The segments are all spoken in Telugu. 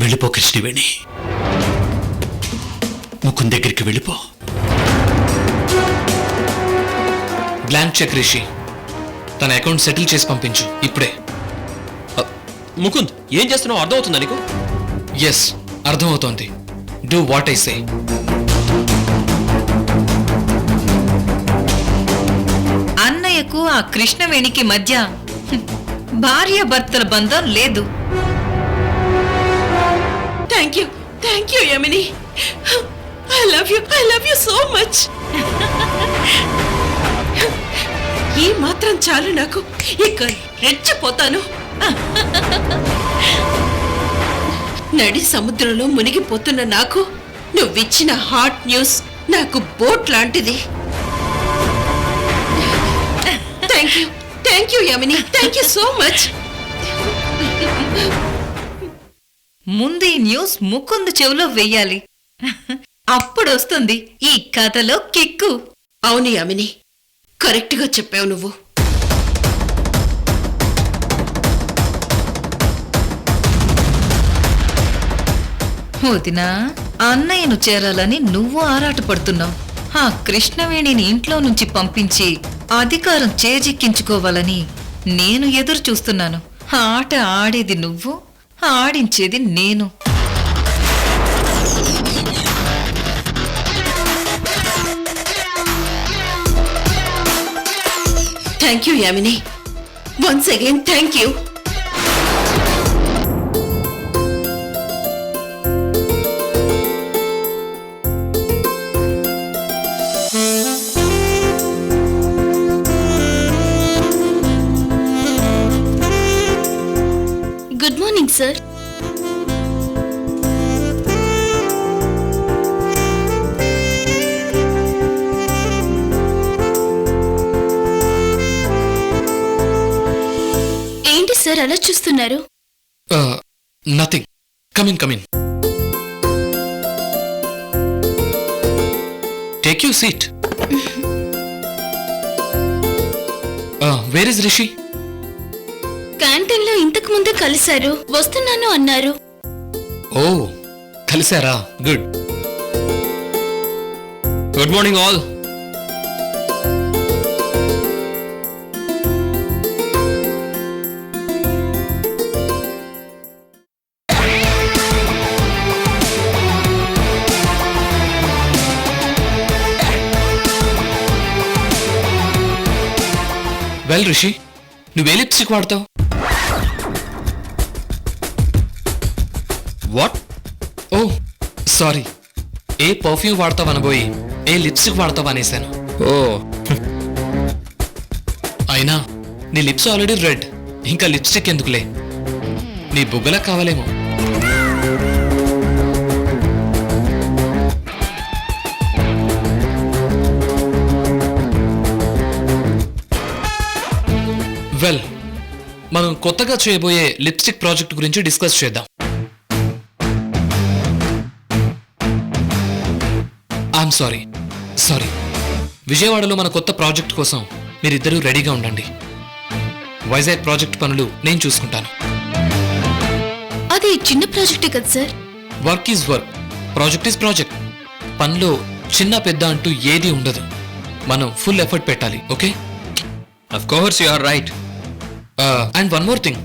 వెళ్ళిపో కృష్ణవేణి, ముకుంద్ దగ్గరికి వెళ్ళిపో. బ్లాంక్ చెక్ రిషి, తన అకౌంట్ సెటిల్ చేసి పంపించు ఇప్పుడే. ముకుంద్, ఏం చేస్తున్నావు అర్థమవుతుందా నీకు? ఎస్, అర్థమవుతోంది. Do what I say. అన్నయ్యకు ఆ కృష్ణవేణికి మధ్య భార్యాభర్తల బంధం లేదు. Thank you Yamini. I love you so much. ఈ మాత్రం చాలు నాకు, ఇక రెచ్చిపోతాను. నడి సముద్రంలో మునిగిపోతున్న నాకు నువ్విచ్చిన హాట్ న్యూస్ నాకు బోట్ లాంటిది. Thank you Yamini, thank you so much. ముందు ఈ న్యూస్ ముకుంద్ చెవిలో వెయ్యాలి, అప్పుడొస్తుంది ఈ కథలో కిక్కు. అవును యమిని, కరెక్ట్గా చెప్పావు నువ్వు. వదినా, అన్నయ్యను చేరాలని నువ్వు ఆరాటపడుతున్నావు. ఆ కృష్ణవేణిని ఇంట్లో నుంచి పంపించి అధికారం చేజిక్కించుకోవాలని నేను ఎదురు చూస్తున్నాను. ఆట ఆడేది నువ్వు, ఆడించేది నేను. Thank you Yamini, once again thank you. Good morning sir. ఏంటి సార్ అలా చూస్తున్నారు? Nothing. Come in come in, take you seat. Where is Rishi? Canteen లో ఇంతకు ముందే కలిశారు, వస్తున్నాను అన్నారు. ఓ, కలిసారా? Good. Good morning all. Well Rishi, నువ్వే లిప్స్టిక్ వాడతావు? వాట్? ఓ సారీ, ఏ పర్ఫ్యూమ్ వాడతావు అనబోయి ఏ లిప్స్టిక్ వాడతావు అనేసాను. ఓ, అయినా నీ లిప్స్ ఆల్రెడీ రెడ్, ఇంకా లిప్స్టిక్ ఎందుకులే? నీ బుగ్గలా కావాలేమో. వెల్, మనం కొత్తగా చేయబోయే లిప్స్టిక్ ప్రాజెక్ట్ గురించి డిస్కస్ చేద్దాం. I'm sorry. విజయవాడలో మన కొత్త ప్రాజెక్ట్ కోసం మీరిద్దరూ రెడీగా ఉండండి. వైజాగ్ ప్రాజెక్ట్ పనులు నేను చూసుకుంటాను. అది చిన్న ప్రాజెక్టే కదా sir. Work is work, project is project. పనిలో చిన్న పెద్ద అంటూ ఏది ఉండదు. మనం ఫుల్ ఎఫర్ట్ పెట్టాలి. Okay? Of course you are right. And one more thing,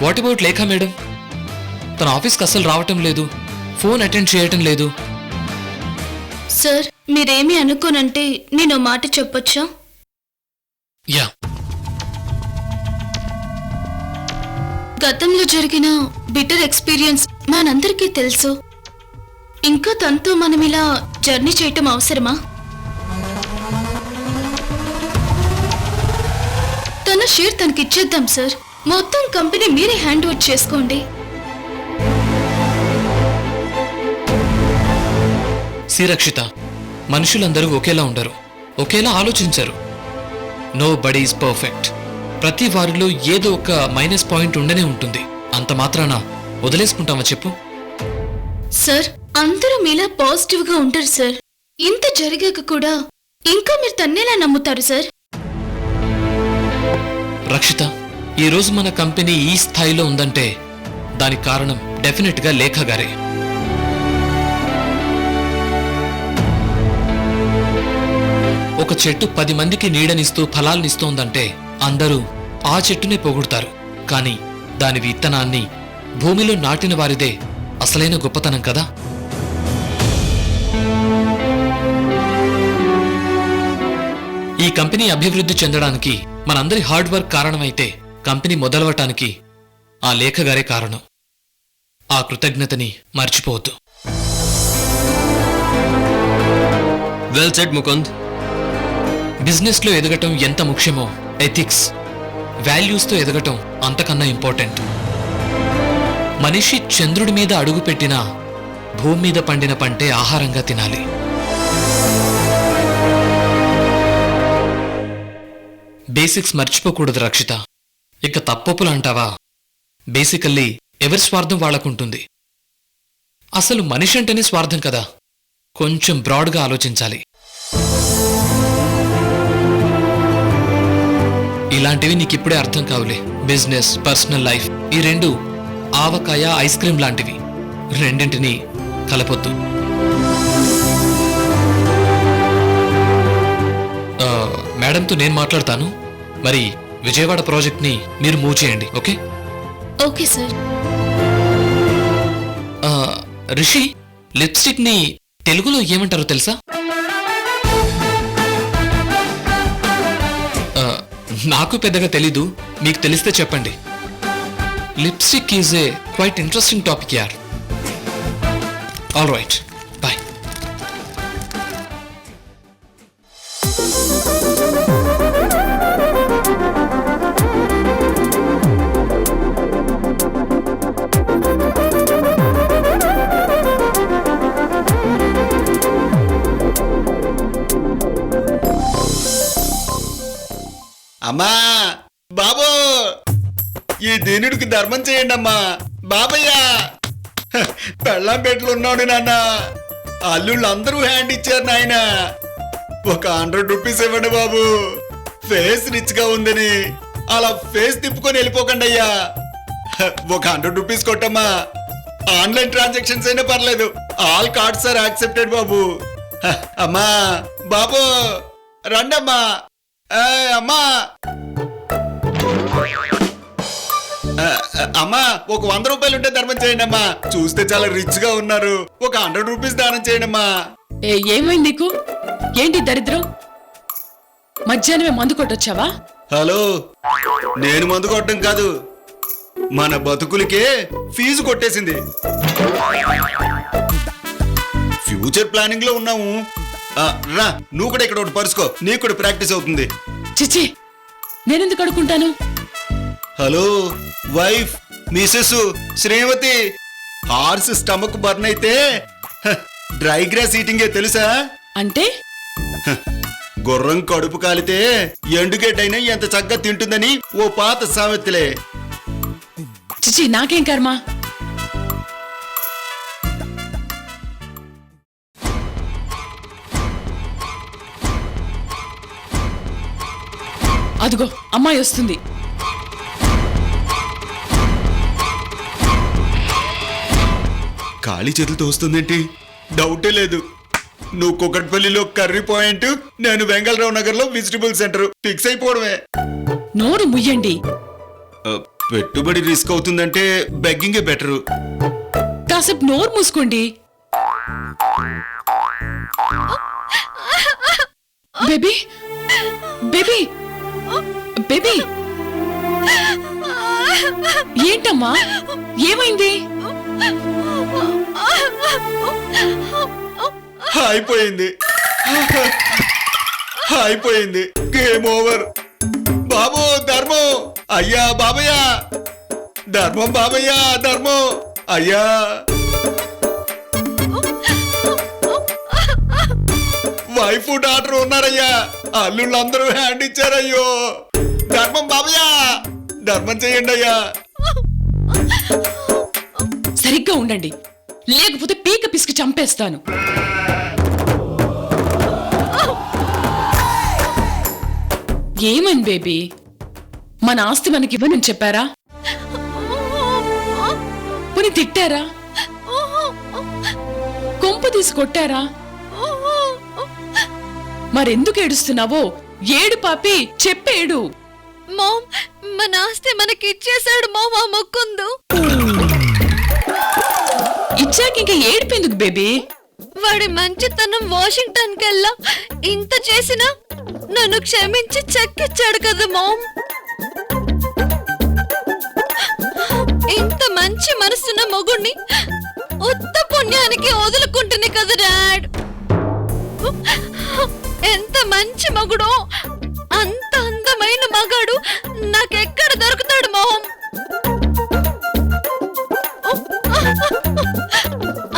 what about Lekha madam? తన ఆఫీస్కి అస్సలు రావటం లేదు, ఫోన్ అటెండ్ చేయటం లేదు. సార్, మీరేమీ అనుకోనంటే నేను మాట చెప్పొచ్చా? యా. గతంలో జరిగిన బిటర్ ఎక్స్పీరియన్స్ మనందరికీ తెలుసు. ఇంకా తనతో మనం ఇలా జర్నీ చేయటం అవసరమా? తన షేర్ తనకిచ్చేద్దాం సార్. మొత్తం కంపెనీ మీరే హ్యాండ్ ఓవర్ చేసుకోండి. రక్షిత, మనుషులందరూ ఒకేలా ఉండరు, ఒకేలా ఆలోచించరు. Nobody is perfect. ప్రతి వారిలో ఏదో ఒక మైనస్ పాయింట్ ఉండనే ఉంటుంది. అంత మాత్రాన వదిలేసుకుంటామా చెప్పు? సార్, అందరూ మీలా పాజిటివ్ గా ఉంటారు సార్. ఇంత జరిగాక కూడా ఇంకా మీరు తన్నేలా నమ్ముతారు సార్? రక్షిత, ఈ రోజు మన కంపెనీ ఈ స్థాయిలో ఉందంటే దానికి కారణం డెఫినెట్గా లేఖ గారే. ఒక చెట్టు 10 మందికి నీడనిస్తూ ఫలాల్నిస్తోందంటే అందరూ ఆ చెట్టునే పొగుడుతారు. కానీ దాని విత్తనాన్ని భూమిలో నాటిన వారిదే అసలైన గొప్పతనం కదా. ఈ కంపెనీ అభివృద్ధి చెందడానికి మనందరి హార్డ్ వర్క్ కారణమైతే కంపెనీ మొదలవటానికి ఆ లేఖ గారే కారణం. ఆ కృతజ్ఞతని మర్చిపోవద్దు. Well said Mukund. బిజినెస్లో ఎదగటం ఎంత ముఖ్యమో ఎథిక్స్, వాల్యూస్తో ఎదగటం అంతకన్నా ఇంపార్టెంట్. మనిషి చంద్రుడి మీద అడుగుపెట్టినా భూమి మీద పండిన పంటే ఆహారంగా తినాలి. బేసిక్స్ మర్చిపోకూడదు రక్షిత. ఇక తప్పొప్పులు అంటావా, బేసికల్లీ ఎవరి స్వార్థం వాళ్లకుంటుంది. అసలు మనిషి అంటేనే స్వార్థం కదా. కొంచెం బ్రాడ్గా ఆలోచించాలి. ఇలాంటివి నీకిప్పుడే అర్థం కావులే. బిజినెస్, పర్సనల్ లైఫ్ ఈ రెండు ఆవకాయ, ఐస్ క్రీమ్ లాంటివి. రెండింటినీ కలపొద్దు. మేడంతో నేను మాట్లాడతాను. మరి విజయవాడ ప్రాజెక్ట్ని మీరు మూవ్ చేయండి. ఓకే? Okay sir. రిషి, లిప్స్టిక్ని తెలుగులో ఏమంటారో తెలుసా? నాకు పెద్దగా తెలీదు, మీకు తెలిస్తే చెప్పండి. Lipstick is a quite interesting topic యార్. All right, bye. అమ్మా బాబు, ఈ దీనుడికి ధర్మం చేయండి అమ్మా. బాబయ్య, పెళ్ళం పెట్లు ఉన్నాడు నాన్న. అల్లుళ్ళు అందరూ హ్యాండ్ ఇచ్చారు నాయన. ఒక 100 రూపీస్ ఇవ్వండి బాబు. ఫేస్ రిచ్ గా ఉందని అలా ఫేస్ తిప్పుకొని వెళ్ళిపోకండి అయ్యా. ఒక 100 రూపీస్ కొట్టమ్మా. ఆన్లైన్ ట్రాన్సాక్షన్స్ అయినా పర్లేదు. ఆల్ కార్డ్స్ ఆర్ యాక్సెప్టెడ్ బాబు. అమ్మా బాబు, రండమ్మా. అమ్మా అమ్మా, ఒక 100 రూపాయలు ఉంటే ధర్మం చేయండి అమ్మా. చూస్తే చాలా రిచ్ గా ఉన్నారు. ఒక 100 రూపీస్ దానం చేయండి అమ్మా. ఏమైంది నీకు? ఏంటి దరిద్రం? మధ్యాహ్నమే మందు కొట్టొచ్చావా? హలో, నేను మందు కొట్టడం కాదు, మన బతుకులకే ఫీజు కొట్టేసింది. ఫ్యూచర్ ప్లానింగ్ లో ఉన్నాము. రా, నువ్వు కూడా ఇక్కడ ఒకటి పరుచుకో, నీకు కూడా ప్రాక్టీస్ అవుతుంది. చిచి, నేనెందుకు అడుకుంటాను? హలో వైఫ్, మిసెస్ శ్రీమతి, హార్స్ స్టమక్ బర్న్ అయితే డ్రై గ్రాస్ ఈటింగే తెలుసా? అంటే గుర్రం కడుపు కాలితే ఎండుగడ్డైనా ఎంత చక్కగా తింటుందని ఓ పాత సామెతలే. చిచి, నాకేం కర్మ? అదిగో అమ్మాయి వస్తుంది. ఖాళీ చేతులతో వస్తుందేంటి? డౌటే లేదు. నువ్వు కుకట్పల్లిలో కర్రీ పాయింట్, నేను వెంగళరావు నగర్ లో వెజిటబుల్ సెంటర్. ఫిక్స్ అయిపోవడమే. నోరు ముయ్యండి. పెట్టుబడి రిస్క్ అవుతుందంటే బెగ్గింగే బెటరు. కాసేపు నోరు మూసుకోండి. బేబీ, బేబీ, బేబీ, ఏంటమ్మా, ఏమైంది? అయిపోయింది, అయిపోయింది. Game over. బాబు ధర్మం, అయ్యా బాబయ్య, ధర్మం బాబయ్య, ధర్మం అయ్యా. వైఫ్ డాక్టర్ ఉన్నారయ్యా. అల్లుళ్ళందరూ హ్యాండ్ ఇచ్చారయ్యో. ధర్మం బాబయ్య, ధర్మం చేయండి అయ్యా. సరిగ్గా ఉండండి, లేకపోతే పీక పిసికి చంపేస్తాను. ఏమైంది బేబీ? మన ఆస్తి మనకి ఇవ్వనని చెప్పారా? డాడీని తిట్టారా? కొంప తీసి కొట్టారా? మరెందుకు ఏడుస్తున్నావో? ఏడు పాపి, చెప్పేడు. మామ్, మన ఆస్తి మనకి ఇచ్చేశాడు మామ్ ఆ ముకుందు. ఇచ్చాక ఇంకా ఏడిపోయిందుకు బేబీ? వాడి మంచితనం వాషింగ్టన్ కెల్లా ఇంత చేసినా నన్ను క్షమించి చెక్కిచ్చాడు కదా మామ్. ఇంత మంచి మనసున్న మొగుణ్ణి ఉత్త పుణ్యానికి వదులుకుంటుంది కదా డాడ్. ఎంత మంచి మగుడో అంత అందమైన మగాడు నాకెక్కడ దొరుకుతాడు మామ్?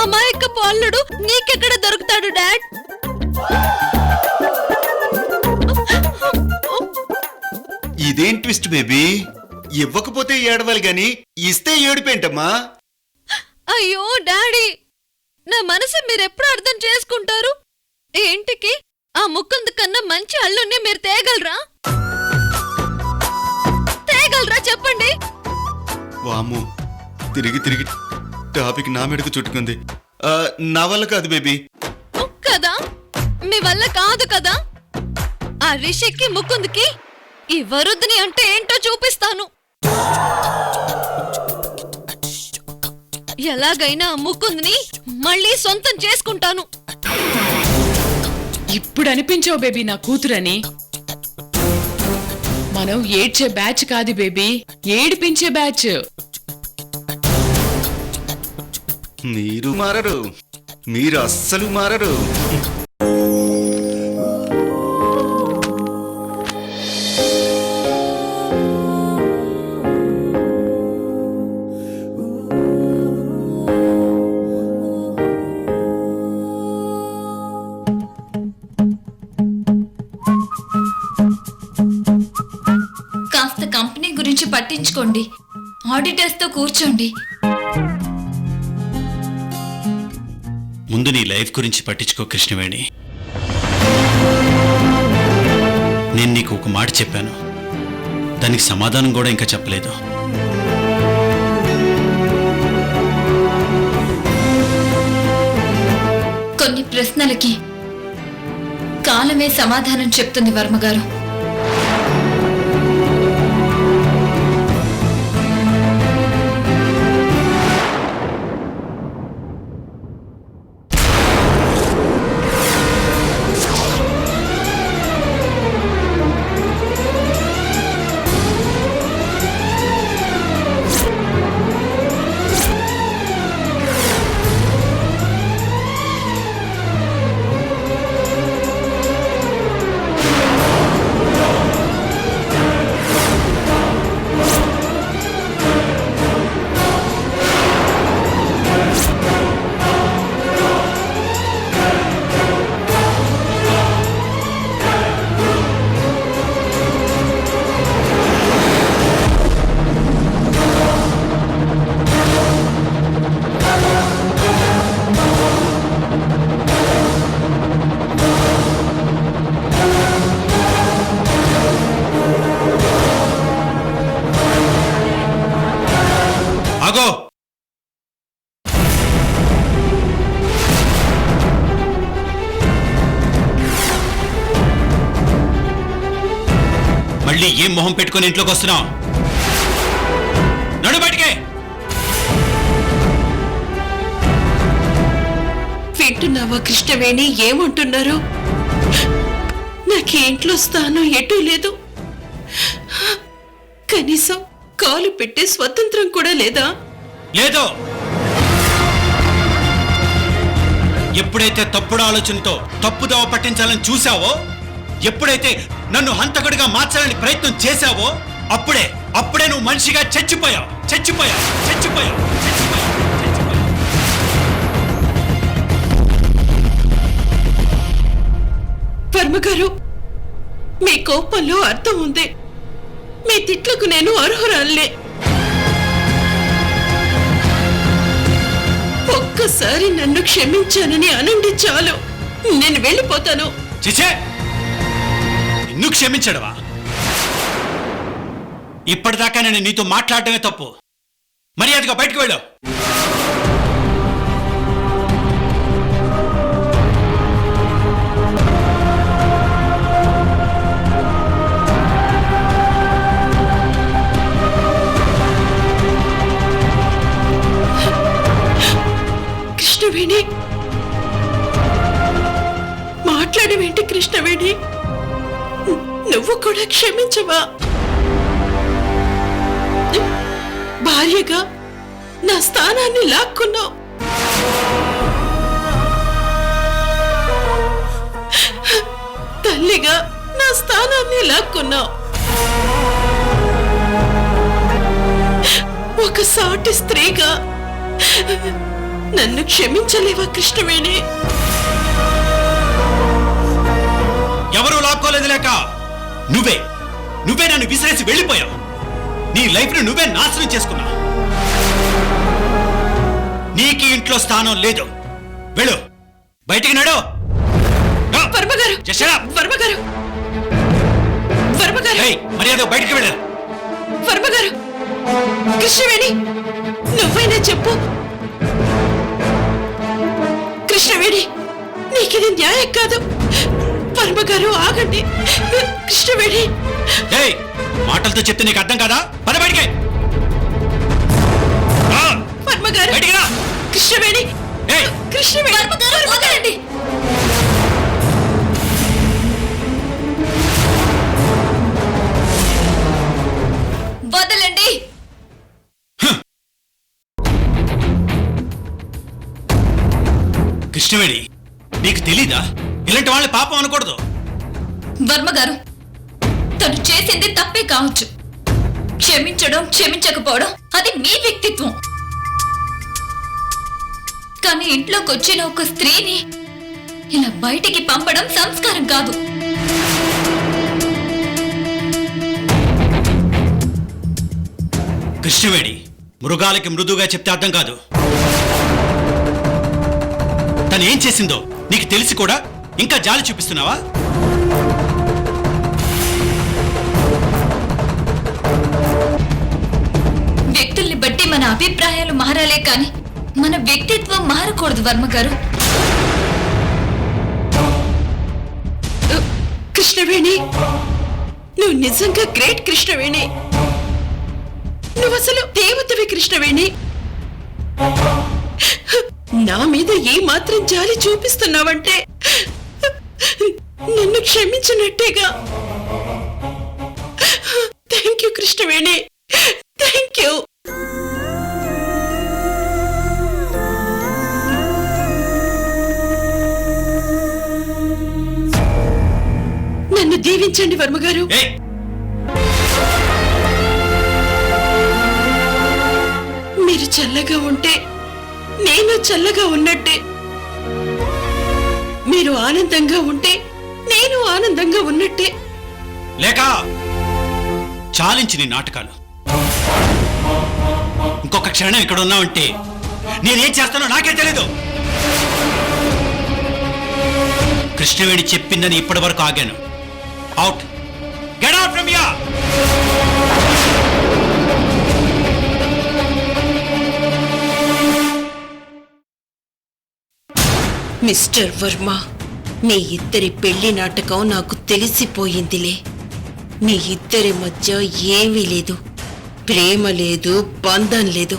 అమాయక పాలుడు నీకెక్కడ దొరుకుతాడు డాడ్? ఇదేం ట్విస్ట్ బేబీ? ఇవ్వకపోతే ఏడవాలి గాని ఇస్తే ఏడిపోయింటమ్మా. అయ్యో డాడీ, నా మనసు మీరెప్పుడు అర్థం చేసుకుంటారు? ఏంటికి ఆ ముక్కందు కన్నా మంచి అల్లుని మీరు తేగలరా? తేగలరా చెప్పండి. వాము, తిరిగి తిరిగి టాపిక్ నా మెడకు చుట్టుకుంది. నా వల్ల కాదు బేబీ. కదా, మీ వల్ల కాదు కదా. ఆ రిషికి ముకుందుకి ఈ వరుద్ని అంటే ఏంటో చూపిస్తాను. ఎలాగైనా ఆ ముకుందుని మళ్ళీ సొంతం చేసుకుంటాను. ఇప్పుడు అనిపించావు బేబీ నా కూతురని. మనం ఏడ్చే బ్యాచ్ కాదు బేబీ, ఏడిపించే బ్యాచ్. మీరు మారరు, మీరు అస్సలు మారరు. కాస్త కంపెనీ గురించి పట్టించుకోండి, ఆడిటర్స్ తో కూర్చోండి. ముందు నీ లైఫ్ గురించి పట్టించుకో కృష్ణవేణి. నేను నీకు ఒక మాట చెప్పాను, దానికి సమాధానం కూడా ఇంకా చెప్పలేదు. కొన్ని ప్రశ్నలకి కాలమే సమాధానం చెప్తుంది వర్మగారు. ఆగో! మళ్ళీ ఏం మొహం పెట్టుకుని ఇంట్లోకి వస్తున్నావు? నడు బయటికే. వింటున్నావా కృష్ణవేణి ఏమంటున్నారు? నాకు ఇంట్లో స్థానం ఎటూ లేదు. కనీసం కాలు పెట్టే స్వతంత్రం కూడా లేదా? లేదు. ఎప్పుడైతే తప్పుడు ఆలోచనతో తప్పుదోవ పట్టించాలని చూసావో, ఎప్పుడైతే నన్ను హంతకుడిగా మార్చాలని ప్రయత్నం చేశావో, అప్పుడే నువ్వు మనిషిగా చచ్చిపోయావు. వర్మగారు, మీ కోపంలో అర్థం ఉంది. మీ తిట్లకు నేను అర్హురాలే. ఒక్కసారి నన్ను క్షమించానని అనండి చాలు, నేను వెళ్ళిపోతాను. చిచే, నిన్ను క్షమించడవా? ఇప్పటిదాకా నేను నీతో మాట్లాడటమే తప్పు. మర్యాదగా బయటకు వెళ్ళు. కృష్ణవేణి, మాట్లాడమేంటి కృష్ణవేణి? నువ్వు కూడా క్షమించవా? భార్యగా నా స్థానాన్ని లాక్కున్నావు. తల్లిగా నా స్థానాన్ని లాక్కున్నావు. ఒక సాటి స్త్రీగా నన్ను క్షమించలేవా కృష్ణవేణి? ఎవరూ లాక్కోలేదు లేక నువ్వే నన్ను విసిరేసి వెళ్ళిపోయావు. నీ లైఫ్ను నువ్వే నాశనం చేసుకున్నావు. నీకు ఇంట్లో స్థానం లేదు. వెళ్ళు, బయటికి నడు. వర్మగారు, వర్మగారు, వర్మగారు, మర్యాద బయటికి వెళ్ళు. వర్మగారు, కృష్ణవేణి, నువ్వైనా చెప్పు. కృష్ణవేణి, నీకిది న్యాయం కాదు. వర్మగారు, ఆగండి. కృష్ణవేణి, మాటలతో చెప్తే నీకు అర్థం కాదా? పద బయటికి. వర్మగారు, బయటికి రా. కృష్ణవేణి, కృష్ణవేణి, వర్మగారు, వదలండి. వదలండి. కృష్ణవేణి, నీకు తెలీదా? ఇలాంటి వాళ్ళని పాపం అనకూడదు. వర్మగారు, తను చేసింది తప్పే కావచ్చు. క్షమించడం క్షమించకపోవడం అది మీ వ్యక్తిత్వం. కానీ ఇంట్లోకి వచ్చిన ఒక స్త్రీని ఇలా బయటికి పంపడం సంస్కారం కాదు. కృష్ణవేణి, మృగాలకి మృదువుగా చెప్తే అర్థం కాదు. తను ఏం చేసిందో నీకు తెలిసి కూడా ఇంకా జాలి చూపిస్తున్నావా? వ్యక్తుల్ని బట్టి మన అభిప్రాయాలు మారాలే కాని మన వ్యక్తిత్వం మారకూడదు వర్మగారు. కృష్ణవేణి, నువ్వు నిజంగా గ్రేట్ కృష్ణవేణి. నువ్వు అసలు దేవతవి కృష్ణవేణి. నా మీద ఏ మాత్రం జాలి చూపిస్తున్నావంటే నన్ను క్షమించినట్టేగా. Thank you Krishnaveni, thank you. నన్ను దీవించండి వర్మగారు. మీరు చల్లగా ఉంటే నేను చల్లగా ఉన్నట్టే. మీరు ఆనందంగా ఉంటే నేను ఆనందంగా ఉన్నట్టే. లేక చాలించి నీ నాటకాలు. ఇంకొక క్షణం ఇక్కడ ఉన్నావంటే నేనేం చేస్తానో నాకే తెలీదు. కృష్ణవేణి చెప్పిందని ఇప్పటి వరకు ఆగాను. Out, get out from here. Mister Varma, మీ ఇద్దరి పెళ్లి నాటకం నాకు తెలిసిపోయిందిలే. మీ ఇద్దరి మధ్య ఏమీ లేదు. ప్రేమ లేదు, బంధం లేదు,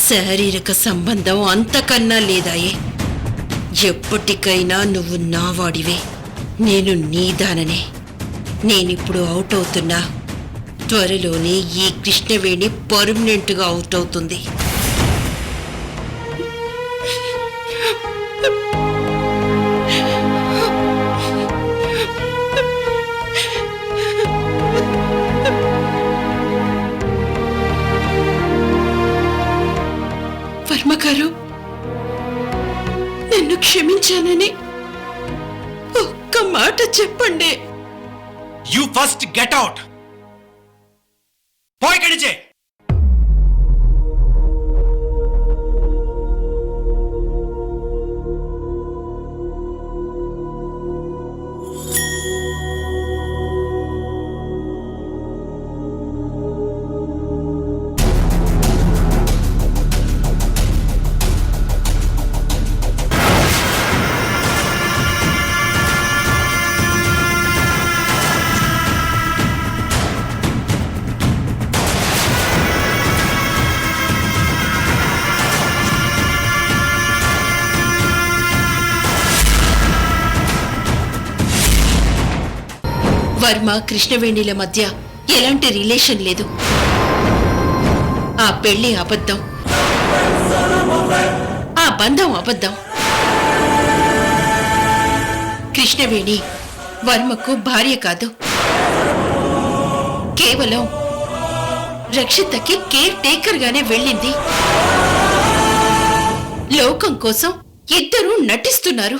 శారీరక సంబంధం అంతకన్నా లేదాయే. ఎప్పటికైనా నువ్వు నా వాడివే, నేను నీదాననే. నేనిప్పుడు అవుట్ అవుతున్నా. త్వరలోనే ఈ కృష్ణవేణి పర్మనెంట్గా అవుట్ అవుతుంది. వర్మగారు, నన్ను క్షమించానని ఒక్క మాట చెప్పండి. You first get out. పోయి కడిచే. వర్మ కృష్ణవేణిల మధ్య ఎలాంటి రిలేషన్ లేదు. ఆ పెళ్లి అబద్ధం, ఆ బంధం అబద్ధం. కృష్ణవేణి వర్మకు భార్య కాదు, కేవలం రక్షితకి కేర్ టేకర్ గానే వెళ్ళింది. లోకం కోసం ఇద్దరూ నటిస్తున్నారు.